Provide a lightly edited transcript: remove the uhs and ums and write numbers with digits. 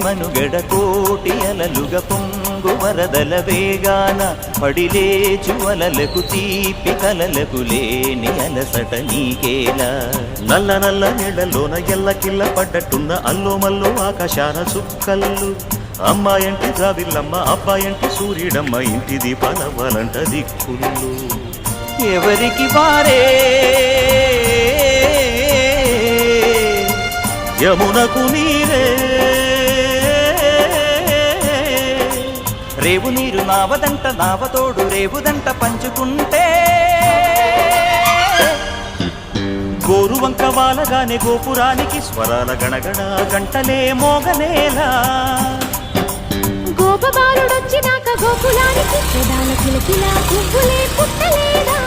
మనుగడ కోటి అలలుగ పొంగు వరదల వేగాన పడిలేచు అలలకు తీపి కలలకు లేని అలసట నీకేలా నల్ల నల్ల నీళ్లలోన ఎల్లకిల్ల పడ్డట్టున్న అల్లో మల్లో ఆకాశాన చుక్కల్లు అమ్మాయంటి జాబిల్లమ్మ అబ్బాయంటి సూర్యుడమ్మ ఇంటి దీపాలవ్వాలంట దిక్కులు ఎవరికి వారే యమునకు నీరే రేవు నీరు నావదంట నావతోడు రేవుదంట పంచుకుంటే గోరువంక వాలగానే గోపురానికి స్వరాల గణగణ గంటలే మోగనేలా గోపబాలుడొచ్చినాక గోకులానికి ప్రధాన కిలకిలా పువ్వులే పుట్టలేదా